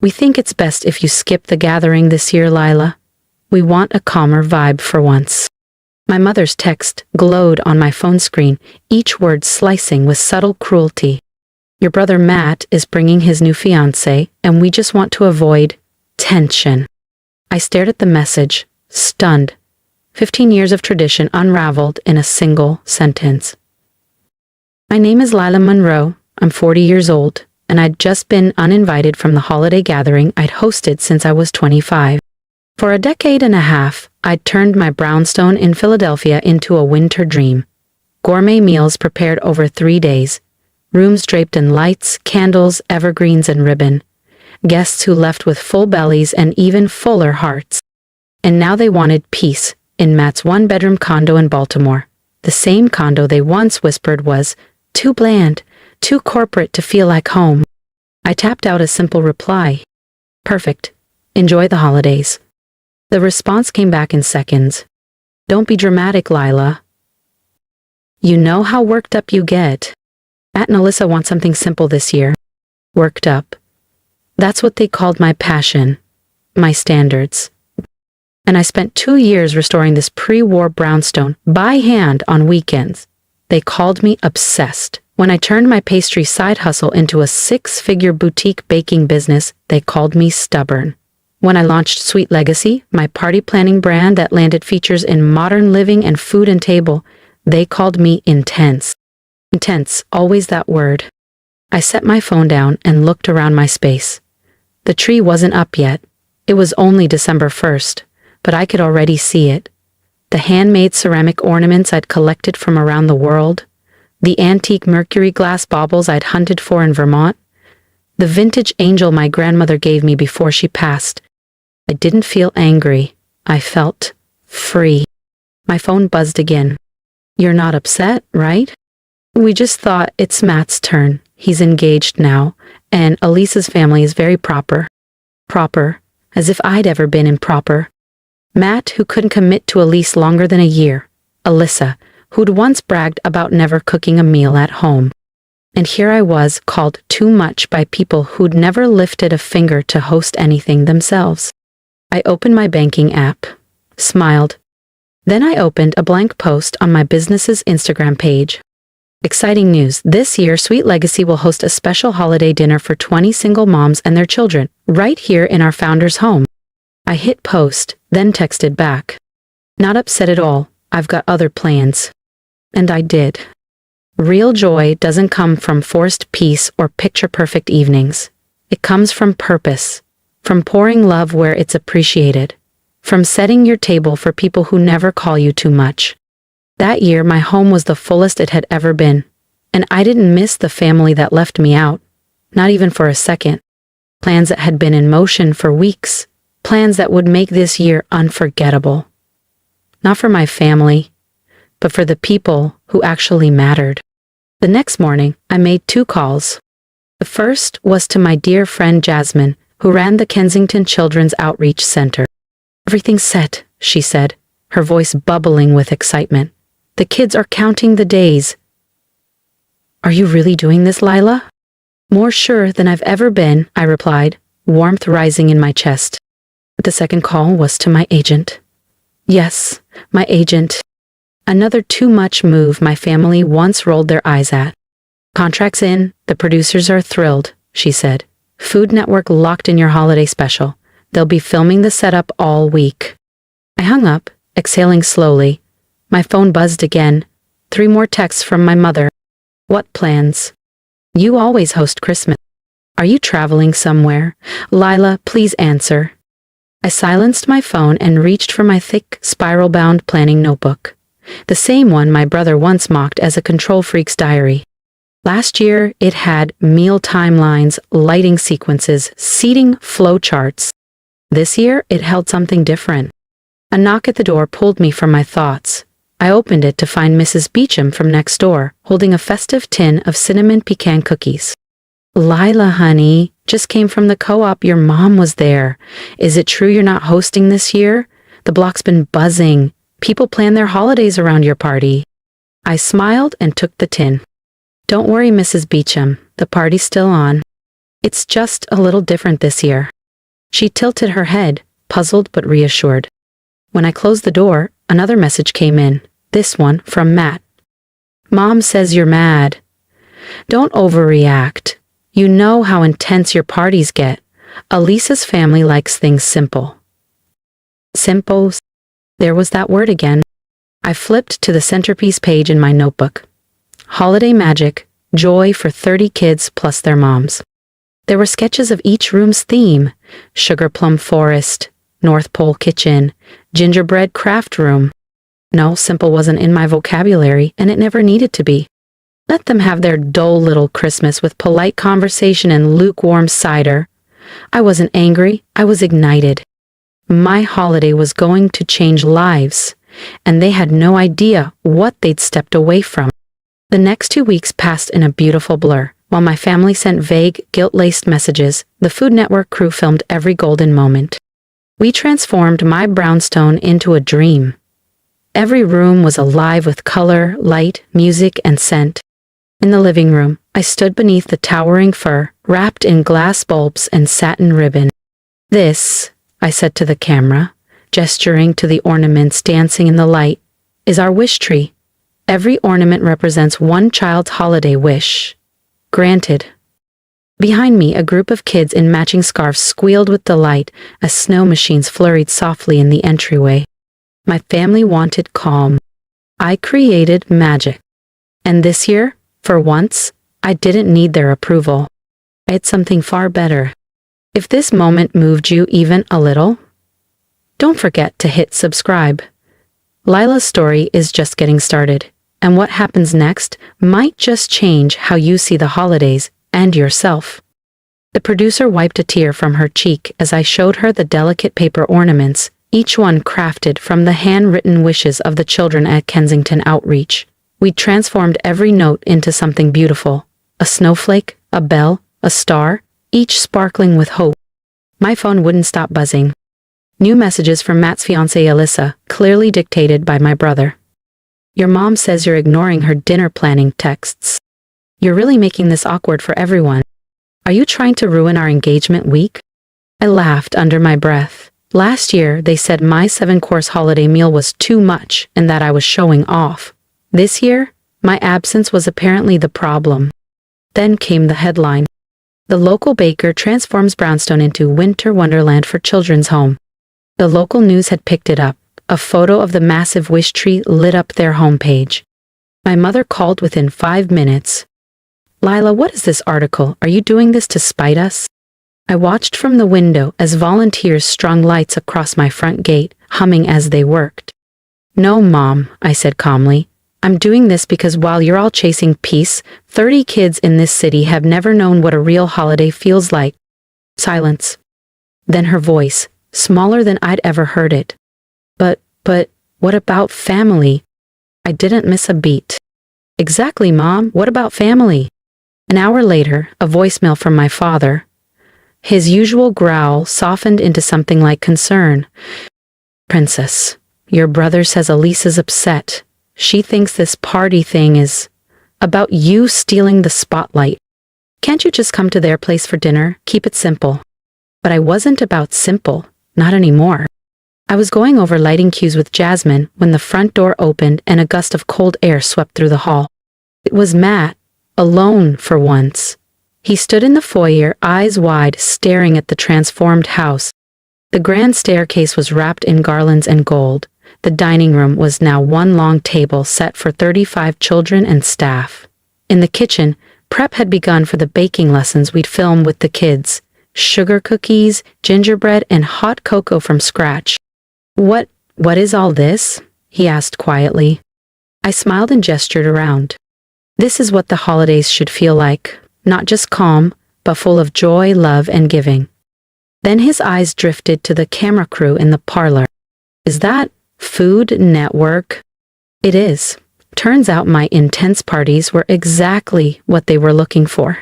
We think it's best if you skip the gathering this year, Lila. We want a calmer vibe for once. My mother's text glowed on my phone screen, each word slicing with subtle cruelty. Your brother Matt is bringing his new fiancée, and we just want to avoid tension. I stared at the message, stunned. 15 years of tradition unraveled in a single sentence. My name is Lila Monroe. I'm 40 years old, and I'd just been uninvited from the holiday gathering I'd hosted since I was 25. For a decade and a half, I'd turned my brownstone in Philadelphia into a winter dream. Gourmet meals prepared over 3 days, rooms draped in lights, candles, evergreens, and ribbon, guests who left with full bellies and even fuller hearts. And now they wanted peace in Matt's one-bedroom condo in Baltimore, the same condo they once whispered was too bland, too corporate to feel like home. I tapped out a simple reply. Perfect. Enjoy the holidays. The response came back in seconds. Don't be dramatic, Lila. You know how worked up you get. Matt and Alyssa want something simple this year. Worked up. That's what they called my passion, my standards. And I spent 2 years restoring this pre-war brownstone by hand on weekends. They called me obsessed. When I turned my pastry side hustle into a 6-figure boutique baking business, they called me stubborn. When I launched Sweet Legacy, my party planning brand that landed features in modern living and food and table, they called me intense. Intense, always that word. I set my phone down and looked around my space. The tree wasn't up yet. It was only December 1st, but I could already see it. The handmade ceramic ornaments I'd collected from around the world, the antique mercury glass baubles I'd hunted for in Vermont, the vintage angel my grandmother gave me before she passed. I didn't feel angry. I felt free. My phone buzzed again. You're not upset, right? We just thought it's Matt's turn. He's engaged now, and Elisa's family is very proper. Proper, as if I'd ever been improper. Matt, who couldn't commit to a lease longer than a year. Alyssa, who'd once bragged about never cooking a meal at home. And here I was, called too much by people who'd never lifted a finger to host anything themselves. I opened my banking app, smiled. Then I opened a blank post on my business's Instagram page. Exciting news. This year, Sweet Legacy will host a special holiday dinner for 20 single moms and their children, right here in our founder's home. I hit post, then texted back. Not upset at all. I've got other plans. And I did. Real joy doesn't come from forced peace or picture-perfect evenings. It comes from purpose, from pouring love where it's appreciated, from setting your table for people who never call you too much. That year, my home was the fullest it had ever been, and I didn't miss the family that left me out, not even for a second. Plans that had been in motion for weeks, plans that would make this year unforgettable. Not for my family, but for the people who actually mattered. The next morning, I made 2 calls. The first was to my dear friend Jasmine, who ran the Kensington Children's Outreach Center. Everything's set, she said, her voice bubbling with excitement. The kids are counting the days. Are you really doing this, Lila? More sure than I've ever been, I replied, warmth rising in my chest. The second call was to my agent. Yes, my agent. Another too much move my family once rolled their eyes at. Contracts in, the producers are thrilled, she said. Food Network locked in your holiday special. They'll be filming the setup all week. I hung up, exhaling slowly. My phone buzzed again. 3 more texts from my mother. What plans? You always host Christmas. Are you traveling somewhere? Lila, please answer. I silenced my phone and reached for my thick, spiral-bound planning notebook. The same one my brother once mocked as a control freak's diary. Last year, it had meal timelines, lighting sequences, seating flowcharts. This year, it held something different. A knock at the door pulled me from my thoughts. I opened it to find Mrs. Beecham from next door, holding a festive tin of cinnamon pecan cookies. Lila, honey, just came from the co-op. Your mom was there. Is it true you're not hosting this year? The block's been buzzing. People plan their holidays around your party. I smiled and took the tin. Don't worry, Mrs. Beecham. The party's still on. It's just a little different this year. She tilted her head, puzzled but reassured. When I closed the door, another message came in, this one from Matt. Mom says you're mad. Don't overreact. You know how intense your parties get. Elisa's family likes things simple. Simple. There was that word again. I flipped to the centerpiece page in my notebook. Holiday magic, joy for 30 kids plus their moms. There were sketches of each room's theme: sugar plum forest, North Pole kitchen, gingerbread craft room. No, simple wasn't in my vocabulary, and it never needed to be. Let them have their dull little Christmas with polite conversation and lukewarm cider. I wasn't angry, I was ignited. My holiday was going to change lives, and they had no idea what they'd stepped away from. The next 2 weeks passed in a beautiful blur. While my family sent vague, guilt-laced messages, the Food Network crew filmed every golden moment. We transformed my brownstone into a dream. Every room was alive with color, light, music, and scent. In the living room, I stood beneath the towering fir, wrapped in glass bulbs and satin ribbon. This, I said to the camera, gesturing to the ornaments dancing in the light, is our wish tree. Every ornament represents one child's holiday wish. Granted. Behind me, a group of kids in matching scarves squealed with delight as snow machines flurried softly in the entryway. My family wanted calm. I created magic. And this year, for once, I didn't need their approval. I had something far better. If this moment moved you even a little, don't forget to hit subscribe. Lila's story is just getting started, and what happens next might just change how you see the holidays and yourself. The producer wiped a tear from her cheek as I showed her the delicate paper ornaments, each one crafted from the handwritten wishes of the children at Kensington Outreach. We transformed every note into something beautiful. A snowflake, a bell, a star, each sparkling with hope. My phone wouldn't stop buzzing. New messages from Matt's fiancée Alyssa, clearly dictated by my brother. Your mom says you're ignoring her dinner planning texts. You're really making this awkward for everyone. Are you trying to ruin our engagement week? I laughed under my breath. Last year, they said my 7-course holiday meal was too much and that I was showing off. This year, my absence was apparently the problem. Then came the headline. The local baker transforms brownstone into winter wonderland for children's home. The local news had picked it up. A photo of the massive wish tree lit up their homepage. My mother called within 5 minutes. Lila, what is this article? Are you doing this to spite us? I watched from the window as volunteers strung lights across my front gate, humming as they worked. No, Mom, I said calmly. I'm doing this because while you're all chasing peace, 30 kids in this city have never known what a real holiday feels like. Silence. Then her voice, smaller than I'd ever heard it. But, what about family? I didn't miss a beat. Exactly, Mom. What about family? An hour later, a voicemail from my father. His usual growl softened into something like concern. Princess, your brother says Elisa's upset. She thinks this party thing is about you stealing the spotlight. Can't you just come to their place for dinner? Keep it simple. But I wasn't about simple, not anymore. I was going over lighting cues with Jasmine when the front door opened and a gust of cold air swept through the hall. It was Matt, alone for once. He stood in the foyer, eyes wide, staring at the transformed house. The grand staircase was wrapped in garlands and gold. The dining room was now one long table set for 35 children and staff. In the kitchen, prep had begun for the baking lessons we'd film with the kids. Sugar cookies, gingerbread, and hot cocoa from scratch. What is all this? He asked quietly. I smiled and gestured around. This is what the holidays should feel like, not just calm, but full of joy, love, and giving. Then his eyes drifted to the camera crew in the parlor. Is that Food Network? It is. Turns out my intense parties were exactly what they were looking for.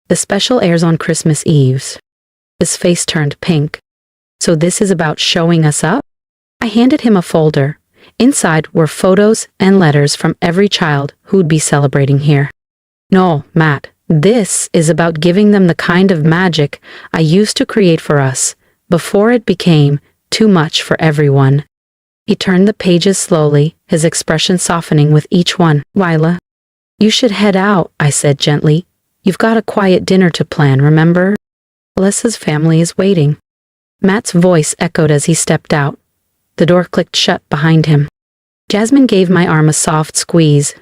The special airs on Christmas Eve. His face turned pink. So this is about showing us up? I handed him a folder. Inside were photos and letters from every child who'd be celebrating here. No, Matt, This is about giving them the kind of magic I used to create for us, before it became too much for everyone. He turned the pages slowly, his expression softening with each one. Lila, you should head out, I said gently. You've got a quiet dinner to plan, remember? Alyssa's family is waiting. Matt's voice echoed as he stepped out. The door clicked shut behind him. Jasmine gave my arm a soft squeeze.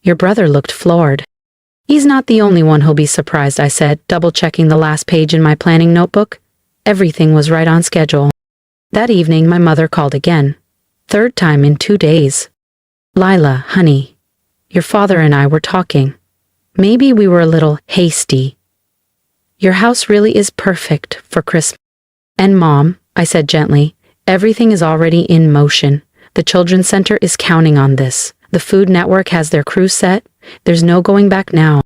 Your brother looked floored. He's not the only one who'll be surprised, I said, double-checking the last page in my planning notebook. Everything was right on schedule. That evening, my mother called again. Third time in 2 days. Lila, honey, your father and I were talking. Maybe we were a little hasty. Your house really is perfect for Christmas. And Mom, I said gently, everything is already in motion. The Children's Center is counting on this. The Food Network has their crew set. There's no going back now.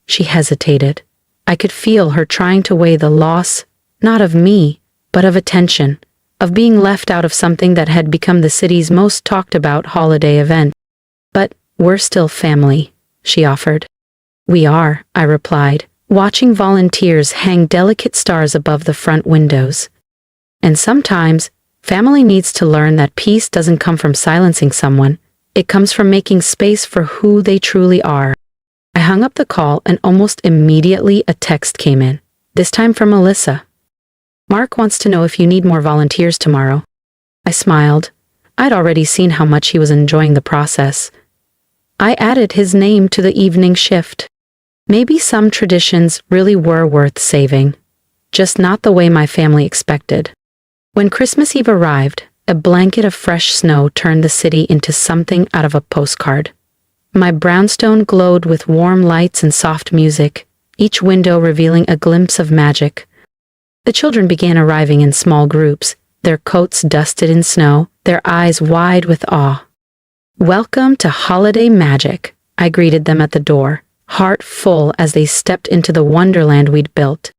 She hesitated. I could feel her trying to weigh the loss, not of me, but of attention, of being left out of something that had become the city's most talked about holiday event. But we're still family, she offered. We are, I replied, watching volunteers hang delicate stars above the front windows. And sometimes, family needs to learn that peace doesn't come from silencing someone. It comes from making space for who they truly are. I hung up the call and almost immediately a text came in, this time from Alyssa. Mark wants to know if you need more volunteers tomorrow. I smiled. I'd already seen how much he was enjoying the process. I added his name to the evening shift. Maybe some traditions really were worth saving, just not the way my family expected. When Christmas Eve arrived, a blanket of fresh snow turned the city into something out of a postcard. My brownstone glowed with warm lights and soft music, each window revealing a glimpse of magic. The children began arriving in small groups, their coats dusted in snow, their eyes wide with awe. Welcome to Holiday Magic, I greeted them at the door, heart full as they stepped into the wonderland we'd built.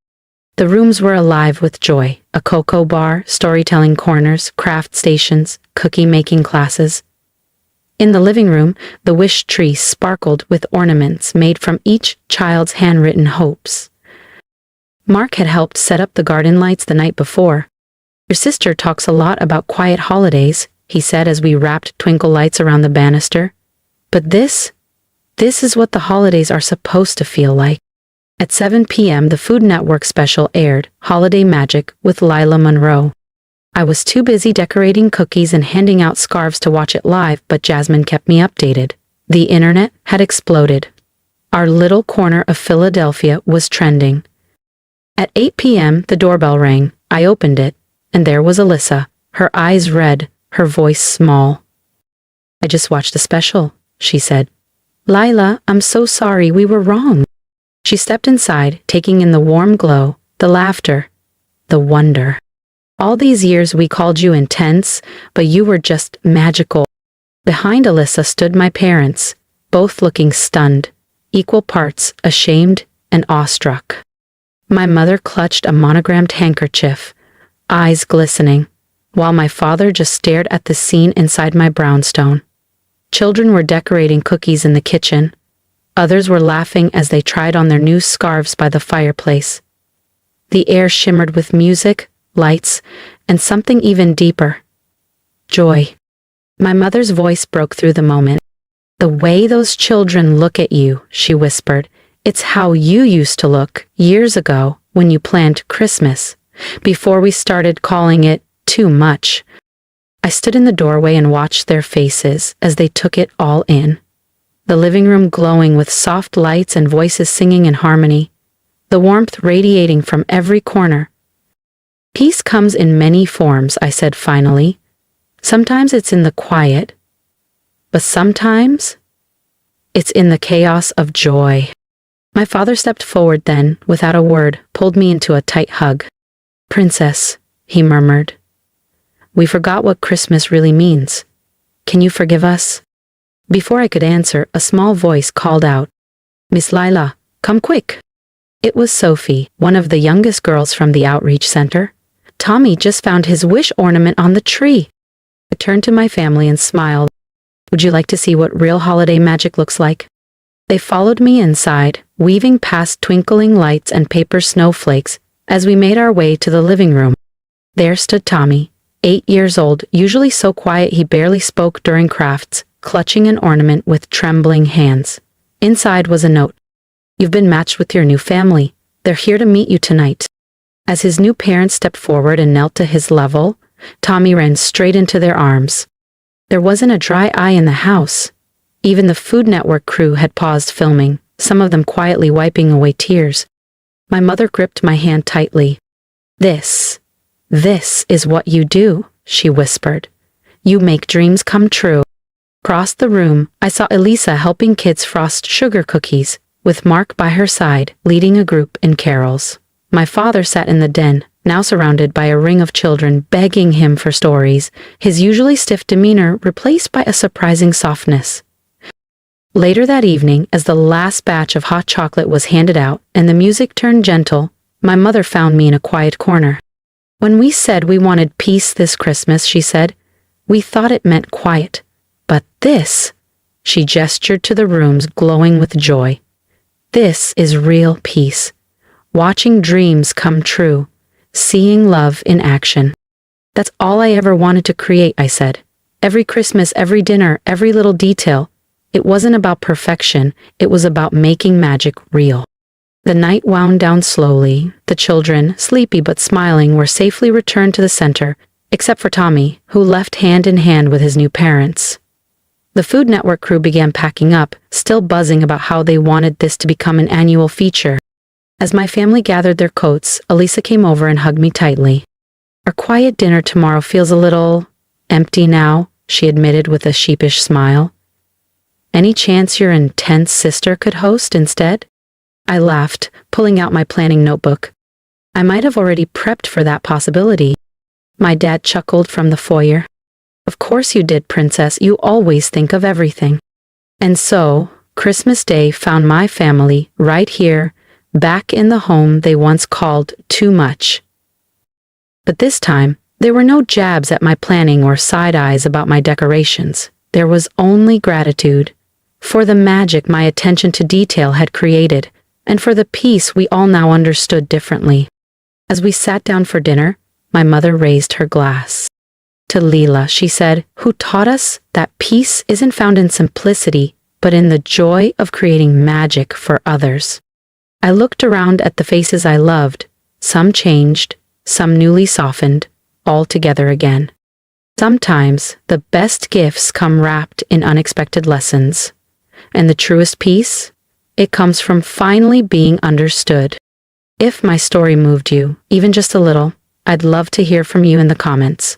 The rooms were alive with joy, a cocoa bar, storytelling corners, craft stations, cookie-making classes. In the living room, the wish tree sparkled with ornaments made from each child's handwritten hopes. Mark had helped set up the garden lights the night before. Your sister talks a lot about quiet holidays, he said as we wrapped twinkle lights around the banister. But this is what the holidays are supposed to feel like. At 7 p.m., the Food Network special aired, Holiday Magic with Lila Monroe. I was too busy decorating cookies and handing out scarves to watch it live, but Jasmine kept me updated. The internet had exploded. Our little corner of Philadelphia was trending. At 8 p.m., the doorbell rang. I opened it, and there was Alyssa, her eyes red, her voice small. I just watched the special, she said. Lila, I'm so sorry, we were wrong. She stepped inside, taking in the warm glow, the laughter, the wonder. All these years we called you intense, but you were just magical. Behind Alyssa stood my parents, both looking stunned, equal parts ashamed and awestruck. My mother clutched a monogrammed handkerchief, eyes glistening, while my father just stared at the scene inside my brownstone. Children were decorating cookies in the kitchen. Others were laughing as they tried on their new scarves by the fireplace. The air shimmered with music, lights, and something even deeper. Joy. My mother's voice broke through the moment. The way those children look at you, she whispered, it's how you used to look years ago when you planned Christmas, before we started calling it too much. I stood in the doorway and watched their faces as they took it all in. The living room glowing with soft lights and voices singing in harmony, the warmth radiating from every corner. Peace comes in many forms, I said finally. Sometimes it's in the quiet, but sometimes it's in the chaos of joy. My father stepped forward then, without a word, pulled me into a tight hug. Princess, he murmured. We forgot what Christmas really means. Can you forgive us? Before I could answer, a small voice called out, Miss Lila, come quick. It was Sophie, one of the youngest girls from the outreach center. Tommy just found his wish ornament on the tree. I turned to my family and smiled. Would you like to see what real holiday magic looks like? They followed me inside, weaving past twinkling lights and paper snowflakes as we made our way to the living room. There stood Tommy, 8 years old, usually so quiet he barely spoke during crafts, clutching an ornament with trembling hands. Inside was a note. "You've been matched with your new family. They're here to meet you tonight." As his new parents stepped forward and knelt to his level, Tommy ran straight into their arms. There wasn't a dry eye in the house. Even the Food Network crew had paused filming, some of them quietly wiping away tears. My mother gripped my hand tightly. This is what you do," she whispered. "You make dreams come true." Across the room, I saw Elisa helping kids frost sugar cookies, with Mark by her side, leading a group in carols. My father sat in the den, now surrounded by a ring of children begging him for stories, his usually stiff demeanor replaced by a surprising softness. Later that evening, as the last batch of hot chocolate was handed out and the music turned gentle, my mother found me in a quiet corner. "When we said we wanted peace this Christmas," she said, "we thought it meant quiet. But this," she gestured to the rooms glowing with joy, "this is real peace. Watching dreams come true. Seeing love in action. That's all I ever wanted to create," I said. "Every Christmas, every dinner, every little detail. It wasn't about perfection, it was about making magic real." The night wound down slowly. The children, sleepy but smiling, were safely returned to the center, except for Tommy, who left hand in hand with his new parents. The Food Network crew began packing up, still buzzing about how they wanted this to become an annual feature. As my family gathered their coats, Elisa came over and hugged me tightly. "Our quiet dinner tomorrow feels a little empty now," she admitted with a sheepish smile. "Any chance your intense sister could host instead?" I laughed, pulling out my planning notebook. I might have already prepped for that possibility. My dad chuckled from the foyer. "Of course you did, Princess. You always think of everything." And so, Christmas Day found my family right here, back in the home they once called too much. But this time, there were no jabs at my planning or side eyes about my decorations. There was only gratitude for the magic my attention to detail had created, and for the peace we all now understood differently. As we sat down for dinner, my mother raised her glass. "To Leela," she said, "who taught us that peace isn't found in simplicity, but in the joy of creating magic for others." I looked around at the faces I loved, some changed, some newly softened, all together again. Sometimes the best gifts come wrapped in unexpected lessons. And the truest peace? It comes from finally being understood. If my story moved you, even just a little, I'd love to hear from you in the comments.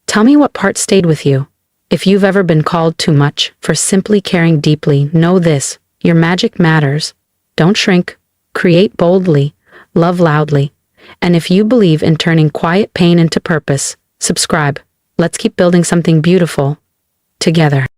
Tell me what part stayed with you. If you've ever been called too much for simply caring deeply, know this: your magic matters. Don't shrink. Create boldly. Love loudly. And if you believe in turning quiet pain into purpose, subscribe. Let's keep building something beautiful together.